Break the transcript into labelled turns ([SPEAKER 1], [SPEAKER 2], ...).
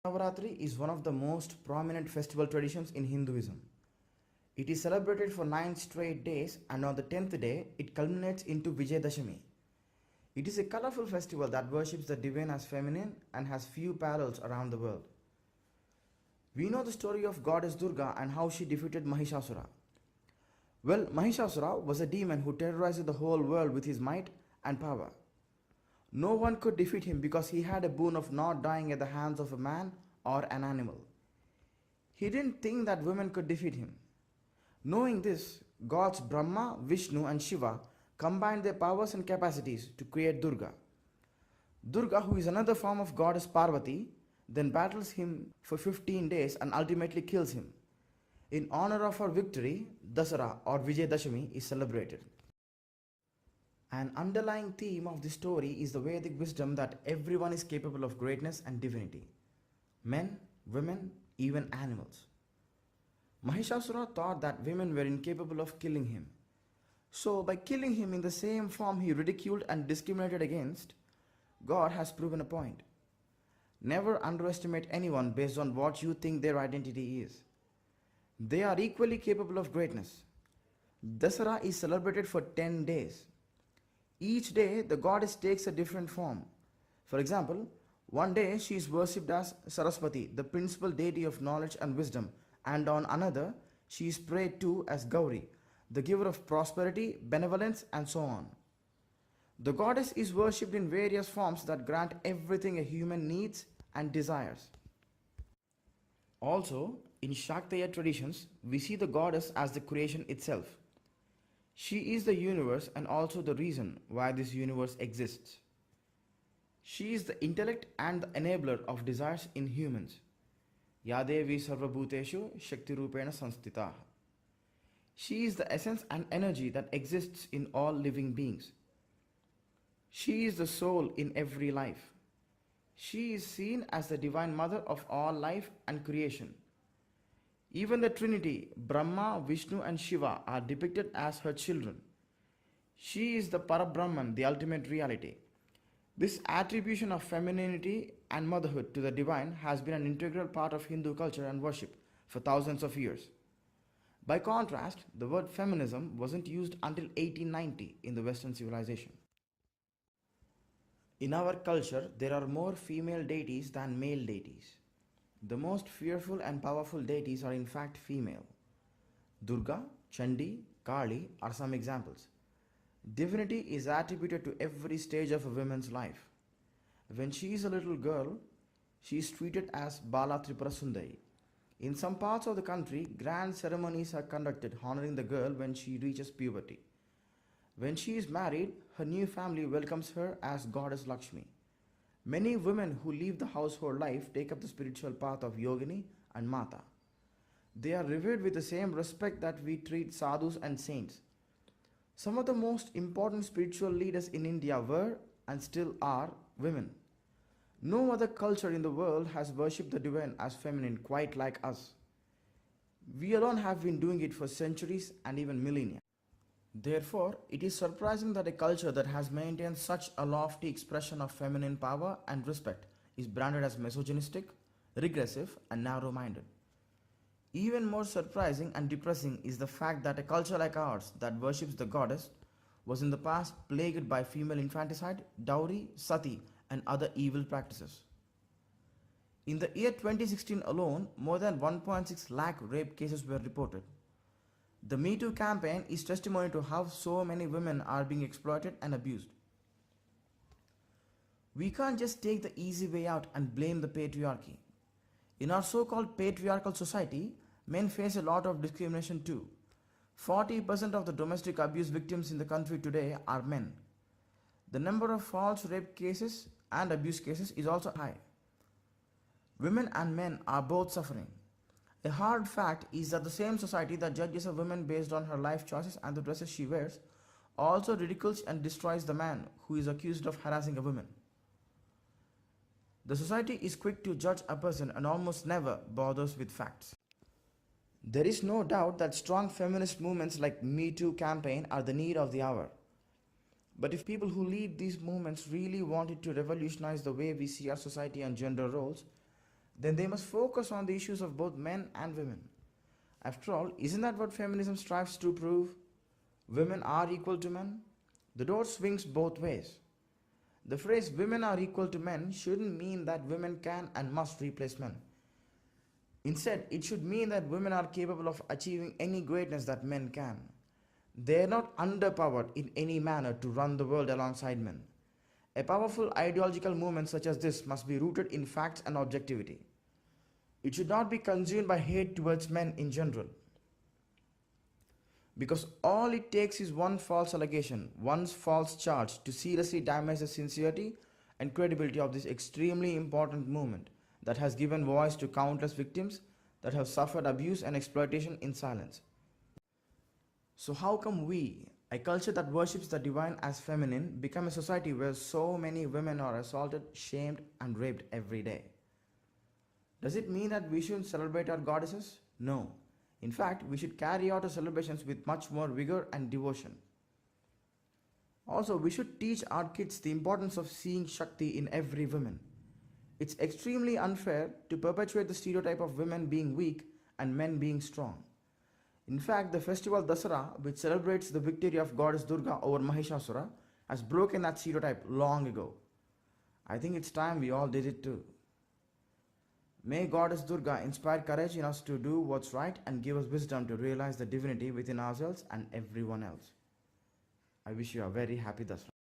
[SPEAKER 1] Navaratri is one of the most prominent festival traditions in Hinduism. It is celebrated for 9 straight days, and on the 10th day, it culminates into Vijayadashami. It is a colorful festival that worships the divine as feminine and has few parallels around the world. We know the story of Goddess Durga and how she defeated Mahishasura. Well, Mahishasura was a demon who terrorized the whole world with his might and power. No one could defeat him because he had a boon of not dying at the hands of a man or an animal. He didn't think that women could defeat him. Knowing this, gods Brahma, Vishnu, and Shiva combined their powers and capacities to create Durga. Durga, who is another form of goddess Parvati, then battles him for 15 days and ultimately kills him. In honor of her victory, Dussehra or Vijayadashami is celebrated. An underlying theme of this story is the Vedic wisdom that everyone is capable of greatness and divinity. Men, women, even animals. Mahishasura thought that women were incapable of killing him. So, by killing him in the same form he ridiculed and discriminated against, God has proven a point. Never underestimate anyone based on what you think their identity is. They are equally capable of greatness. Dussehra is celebrated for 10 days. Each day, the goddess takes a different form. For example, one day she is worshipped as Saraswati, the principal deity of knowledge and wisdom, and on another, she is prayed to as Gauri, the giver of prosperity, benevolence, and so on. The goddess is worshipped in various forms that grant everything a human needs and desires. Also, in Shaktiya traditions, we see the goddess as the creation itself. She is the universe and also the reason why this universe exists. She is the intellect and the enabler of desires in humans. Yadevi sarvabhuteshu Shakti rupena sanstita. She is the essence and energy that exists in all living beings. She is the soul in every life. She is seen as the divine mother of all life and creation. Even the Trinity, Brahma, Vishnu, and Shiva, are depicted as her children. She is the Parabrahman, the ultimate reality. This attribution of femininity and motherhood to the divine has been an integral part of Hindu culture and worship for thousands of years. By contrast, the word feminism wasn't used until 1890 in the Western civilization. In our culture, there are more female deities than male deities. The most fearful and powerful deities are in fact female. Durga, Chandi, Kali are some examples. Divinity is attributed to every stage of a woman's life. When she is a little girl, she is treated as Bala Tripura Sundari. In some parts of the country, grand ceremonies are conducted honoring the girl when she reaches puberty. When she is married, her new family welcomes her as Goddess Lakshmi. Many women who leave the household life take up the spiritual path of Yogini and Mata. They are revered with the same respect that we treat sadhus and saints. Some of the most important spiritual leaders in India were and still are women. No other culture in the world has worshipped the divine as feminine quite like us. We alone have been doing it for centuries and even millennia. Therefore, it is surprising that a culture that has maintained such a lofty expression of feminine power and respect is branded as misogynistic, regressive, and narrow-minded. Even more surprising and depressing is the fact that a culture like ours that worships the goddess was in the past plagued by female infanticide, dowry, sati, and other evil practices. In the year 2016 alone, more than 1.6 lakh rape cases were reported. The Me Too campaign is testimony to how so many women are being exploited and abused. We can't just take the easy way out and blame the patriarchy. In our so-called patriarchal society, men face a lot of discrimination too. 40% of the domestic abuse victims in the country today are men. The number of false rape cases and abuse cases is also high. Women and men are both suffering. A hard fact is that the same society that judges a woman based on her life choices and the dresses she wears also ridicules and destroys the man who is accused of harassing a woman. The society is quick to judge a person and almost never bothers with facts. There is no doubt that strong feminist movements like Me Too campaign are the need of the hour. But if people who lead these movements really wanted to revolutionize the way we see our society and gender roles, then they must focus on the issues of both men and women. After all, isn't that what feminism strives to prove? Women are equal to men? The door swings both ways. The phrase women are equal to men shouldn't mean that women can and must replace men. Instead, it should mean that women are capable of achieving any greatness that men can. They are not underpowered in any manner to run the world alongside men. A powerful ideological movement such as this must be rooted in facts and objectivity. It should not be consumed by hate towards men in general. Because all it takes is one false allegation, one false charge to seriously damage the sincerity and credibility of this extremely important movement that has given voice to countless victims that have suffered abuse and exploitation in silence. So how come we, a culture that worships the divine as feminine, become a society where so many women are assaulted, shamed and raped every day? Does it mean that we shouldn't celebrate our goddesses? No. In fact, we should carry out our celebrations with much more vigor and devotion. Also, we should teach our kids the importance of seeing Shakti in every woman. It's extremely unfair to perpetuate the stereotype of women being weak and men being strong. In fact, the festival Dussehra, which celebrates the victory of Goddess Durga over Mahishasura, has broken that stereotype long ago. I think it's time we all did it too. May Goddess Durga inspire courage in us to do what's right and give us wisdom to realize the divinity within ourselves and everyone else. I wish you a very happy Dussehra.